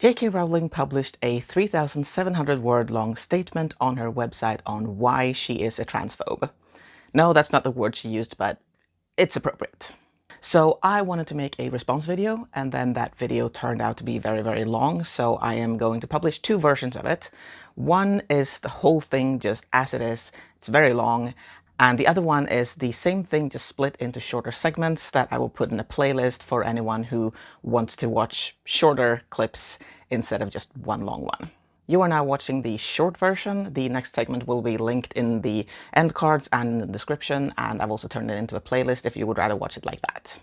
J.K. Rowling published a 3,700-word-long statement on her website on why she is a transphobe. No, that's not the word she used, but it's appropriate. So I wanted to make a response video, and then that video turned out to be very, very long, so I am going to publish two versions of it. One is the whole thing just as it is, it's very long, and the other one is the same thing just split into shorter segments that I will put in a playlist for anyone who wants to watch shorter clips instead of just one long one. You are now watching the short version. The next segment will be linked in the end cards and in the description, and I've also turned it into a playlist if you would rather watch it like that.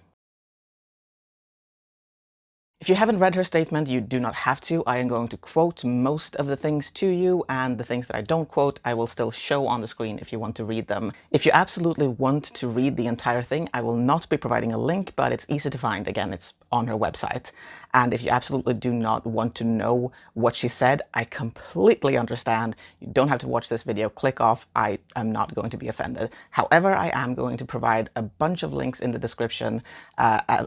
If you haven't read her statement, you do not have to. I am going to quote most of the things to you, and the things that I don't quote, I will still show on the screen if you want to read them. If you absolutely want to read the entire thing, I will not be providing a link, but it's easy to find. Again, it's on her website. And if you absolutely do not want to know what she said, I completely understand. You don't have to watch this video. Click off. I am not going to be offended. However, I am going to provide a bunch of links in the description,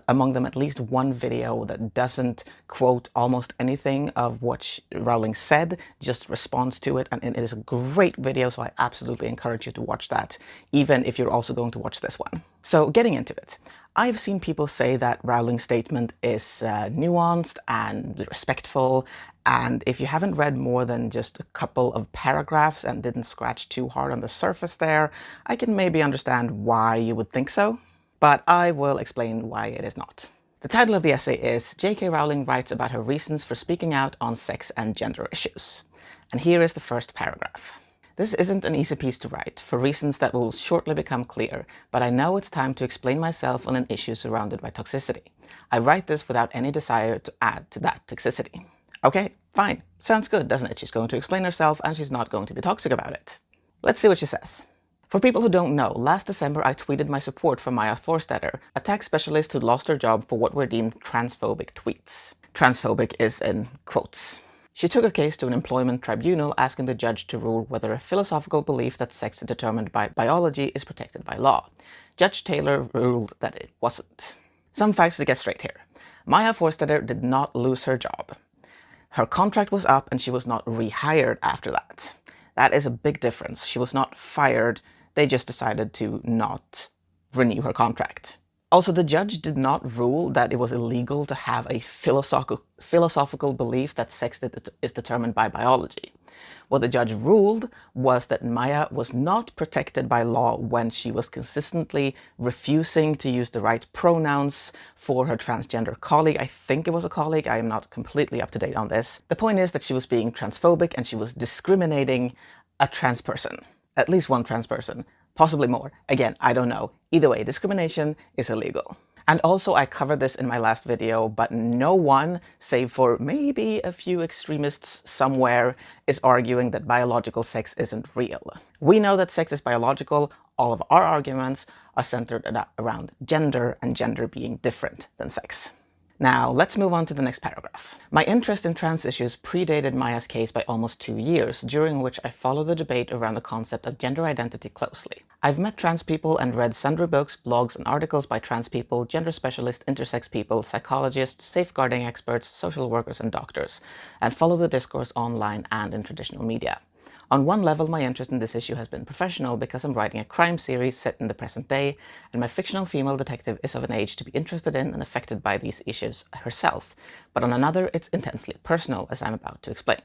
among them at least one video that doesn't quote almost anything of what Rowling said, just responds to it, and it is a great video, so I absolutely encourage you to watch that, even if you're also going to watch this one. So getting into it. I've seen people say that Rowling's statement is nuanced and respectful, and if you haven't read more than just a couple of paragraphs and didn't scratch too hard on the surface there, I can maybe understand why you would think so, but I will explain why it is not. The title of the essay is J.K. Rowling writes about her reasons for speaking out on sex and gender issues. And here is the first paragraph. This isn't an easy piece to write, for reasons that will shortly become clear, but I know it's time to explain myself on an issue surrounded by toxicity. I write this without any desire to add to that toxicity. Okay, fine. Sounds good, doesn't it? She's going to explain herself and she's not going to be toxic about it. Let's see what she says. For people who don't know, last December I tweeted my support for Maya Forstetter, a tax specialist who lost her job for what were deemed transphobic tweets. Transphobic is in quotes. She took her case to an employment tribunal, asking the judge to rule whether a philosophical belief that sex is determined by biology is protected by law. Judge Taylor ruled that it wasn't. Some facts to get straight here. Maya Forstetter did not lose her job. Her contract was up and she was not rehired after that. That is a big difference. She was not fired. They just decided to not renew her contract. Also, the judge did not rule that it was illegal to have a philosophical belief that sex is determined by biology. What the judge ruled was that Maya was not protected by law when she was consistently refusing to use the right pronouns for her transgender colleague. I think it was a colleague. I am not completely up to date on this. The point is that she was being transphobic and she was discriminating a trans person. At least one trans person. Possibly more. Again, I don't know. Either way, discrimination is illegal. And also, I covered this in my last video, but no one, save for maybe a few extremists somewhere, is arguing that biological sex isn't real. We know that sex is biological. All of our arguments are centered around gender, and gender being different than sex. Now, let's move on to the next paragraph. My interest in trans issues predated Maya's case by almost 2 years, during which I followed the debate around the concept of gender identity closely. I've met trans people and read sundry books, blogs, and articles by trans people, gender specialists, intersex people, psychologists, safeguarding experts, social workers, and doctors, and follow the discourse online and in traditional media. On one level, my interest in this issue has been professional because I'm writing a crime series set in the present day, and my fictional female detective is of an age to be interested in and affected by these issues herself. But on another, it's intensely personal, as I'm about to explain.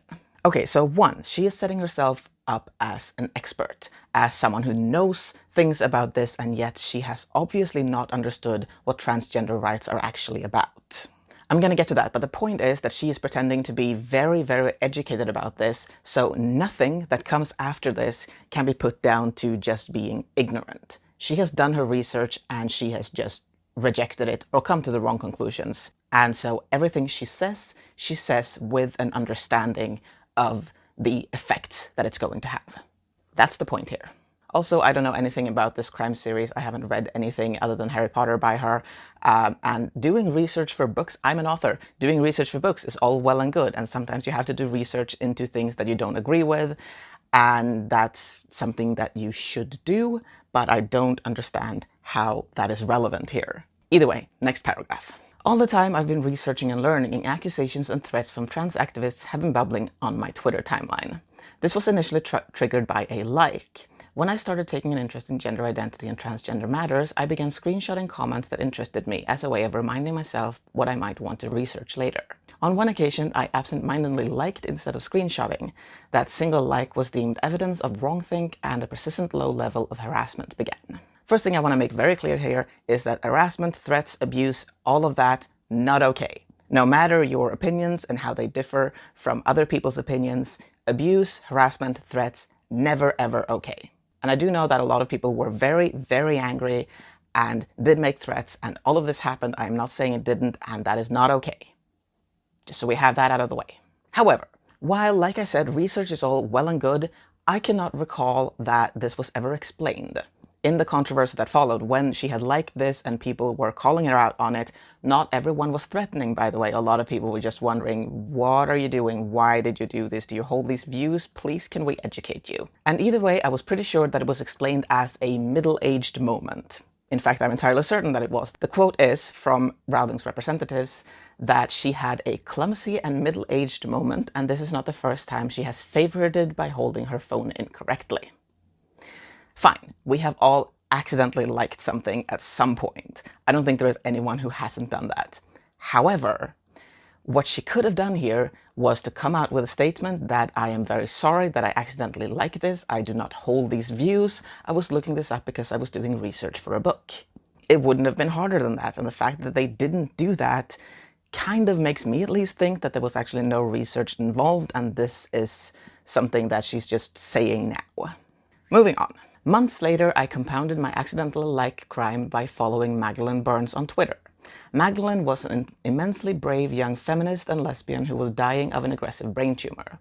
Okay, so one, she is setting herself up as an expert, as someone who knows things about this, and yet she has obviously not understood what transgender rights are actually about. I'm going to get to that, but the point is that she is pretending to be very, very educated about this, so nothing that comes after this can be put down to just being ignorant. She has done her research and she has just rejected it or come to the wrong conclusions. And so everything she says with an understanding of the effects that it's going to have. That's the point here. Also, I don't know anything about this crime series. I haven't read anything other than Harry Potter by her. And doing research for books, I'm an author. Doing research for books is all well and good. And sometimes you have to do research into things that you don't agree with. And that's something that you should do, but I don't understand how that is relevant here. Either way, next paragraph. All the time I've been researching and learning, and accusations and threats from trans activists have been bubbling on my Twitter timeline. This was initially triggered by a like. When I started taking an interest in gender identity and transgender matters, I began screenshotting comments that interested me as a way of reminding myself what I might want to research later. On one occasion, I absent-mindedly liked instead of screenshotting. That single like was deemed evidence of wrongthink, and a persistent low level of harassment began. First thing I want to make very clear here is that harassment, threats, abuse, all of that, not okay. No matter your opinions and how they differ from other people's opinions, abuse, harassment, threats, never ever okay. And I do know that a lot of people were very, very angry and did make threats, and all of this happened. I'm not saying it didn't, and that is not okay. Just so we have that out of the way. However, while, like I said, research is all well and good, I cannot recall that this was ever explained. In the controversy that followed, when she had liked this and people were calling her out on it, not everyone was threatening, by the way. A lot of people were just wondering, what are you doing? Why did you do this? Do you hold these views? Please, can we educate you? And either way, I was pretty sure that it was explained as a middle-aged moment. In fact, I'm entirely certain that it was. The quote is, from Rowling's representatives, that she had a clumsy and middle-aged moment, and this is not the first time she has favorited by holding her phone incorrectly. Fine, we have all accidentally liked something at some point. I don't think there is anyone who hasn't done that. However, what she could have done here was to come out with a statement that I am very sorry that I accidentally liked this, I do not hold these views, I was looking this up because I was doing research for a book. It wouldn't have been harder than that, and the fact that they didn't do that kind of makes me at least think that there was actually no research involved, and this is something that she's just saying now. Moving on. Months later, I compounded my accidental like crime by following Magdalene Burns on Twitter. Magdalene was an immensely brave young feminist and lesbian who was dying of an aggressive brain tumor.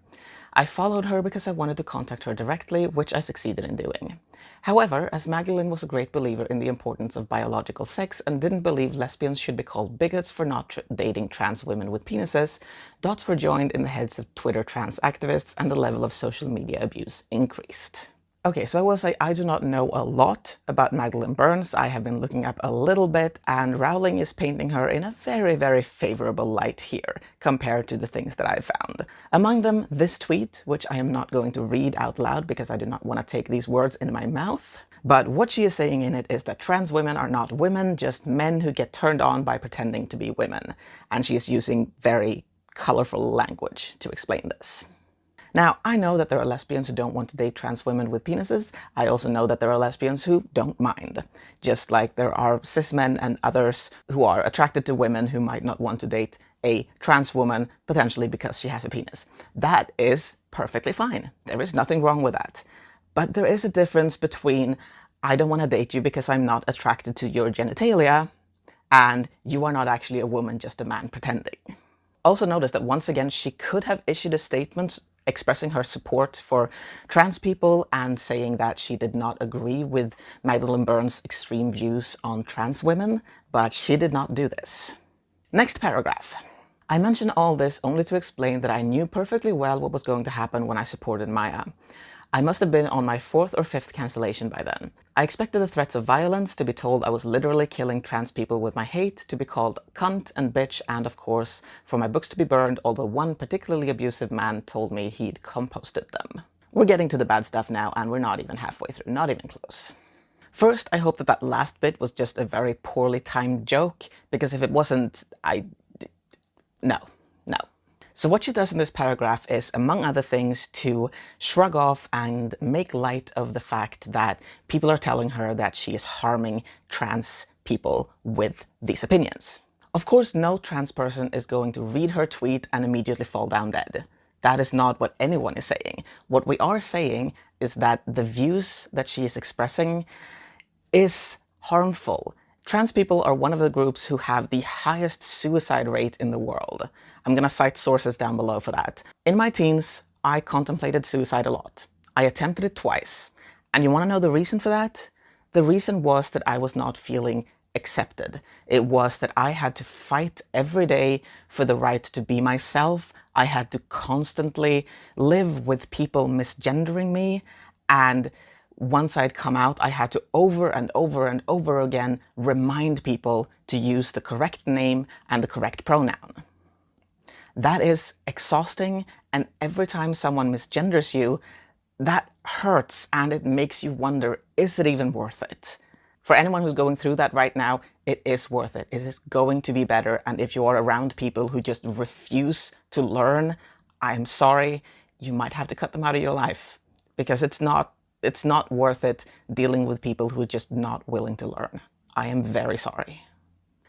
I followed her because I wanted to contact her directly, which I succeeded in doing. However, as Magdalene was a great believer in the importance of biological sex and didn't believe lesbians should be called bigots for not dating trans women with penises, dots were joined in the heads of Twitter trans activists, and the level of social media abuse increased. Okay, so I will say I do not know a lot about Magdalene Burns. I have been looking up a little bit, and Rowling is painting her in a very, very favorable light here, compared to the things that I've found. Among them, this tweet, which I am not going to read out loud because I do not want to take these words in my mouth. But what she is saying in it is that trans women are not women, just men who get turned on by pretending to be women. And she is using very colorful language to explain this. Now, I know that there are lesbians who don't want to date trans women with penises. I also know that there are lesbians who don't mind. Just like there are cis men and others who are attracted to women who might not want to date a trans woman, potentially because she has a penis. That is perfectly fine. There is nothing wrong with that. But there is a difference between, I don't want to date you because I'm not attracted to your genitalia, and you are not actually a woman, just a man pretending. Also notice that once again, she could have issued a statement expressing her support for trans people and saying that she did not agree with Magdalene Burns' extreme views on trans women, but she did not do this. Next paragraph. I mention all this only to explain that I knew perfectly well what was going to happen when I supported Maya. I must have been on my 4th or 5th cancellation by then. I expected the threats of violence, to be told I was literally killing trans people with my hate, to be called cunt and bitch, and of course, for my books to be burned, although one particularly abusive man told me he'd composted them. We're getting to the bad stuff now, and we're not even halfway through, not even close. First, I hope that that last bit was just a very poorly timed joke, because if it wasn't, No. So what she does in this paragraph is, among other things, to shrug off and make light of the fact that people are telling her that she is harming trans people with these opinions. Of course, no trans person is going to read her tweet and immediately fall down dead. That is not what anyone is saying. What we are saying is that the views that she is expressing is harmful. Trans people are one of the groups who have the highest suicide rate in the world. I'm gonna cite sources down below for that. In my teens, I contemplated suicide a lot. I attempted it twice. And you wanna know the reason for that? The reason was that I was not feeling accepted. It was that I had to fight every day for the right to be myself. I had to constantly live with people misgendering me, and once I'd come out, I had to over and over and over again remind people to use the correct name and the correct pronoun. That is exhausting, and every time someone misgenders you, that hurts and it makes you wonder, is it even worth it? For anyone who's going through that right now, it is worth it. It is going to be better, and if you are around people who just refuse to learn, I'm sorry, you might have to cut them out of your life, because it's not worth it dealing with people who are just not willing to learn. I am very sorry.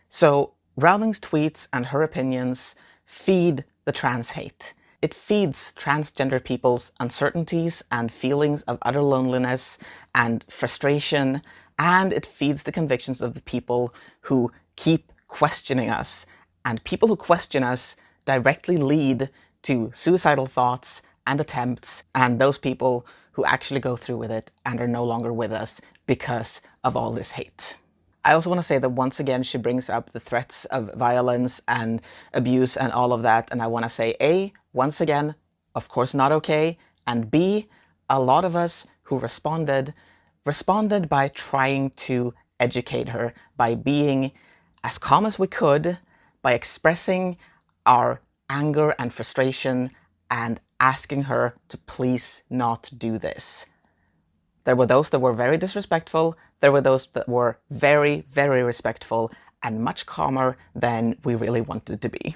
So Rowling's tweets and her opinions feed the trans hate. It feeds transgender people's uncertainties and feelings of utter loneliness and frustration, and it feeds the convictions of the people who keep questioning us. And people who question us directly lead to suicidal thoughts and attempts, and those people who actually go through with it and are no longer with us because of all this hate. I also want to say that once again she brings up the threats of violence and abuse and all of that, and I want to say A, once again, of course not okay, and B, a lot of us who responded by trying to educate her, by being as calm as we could, by expressing our anger and frustration and asking her to please not do this. There were those that were very disrespectful, there were those that were very, very respectful and much calmer than we really wanted to be.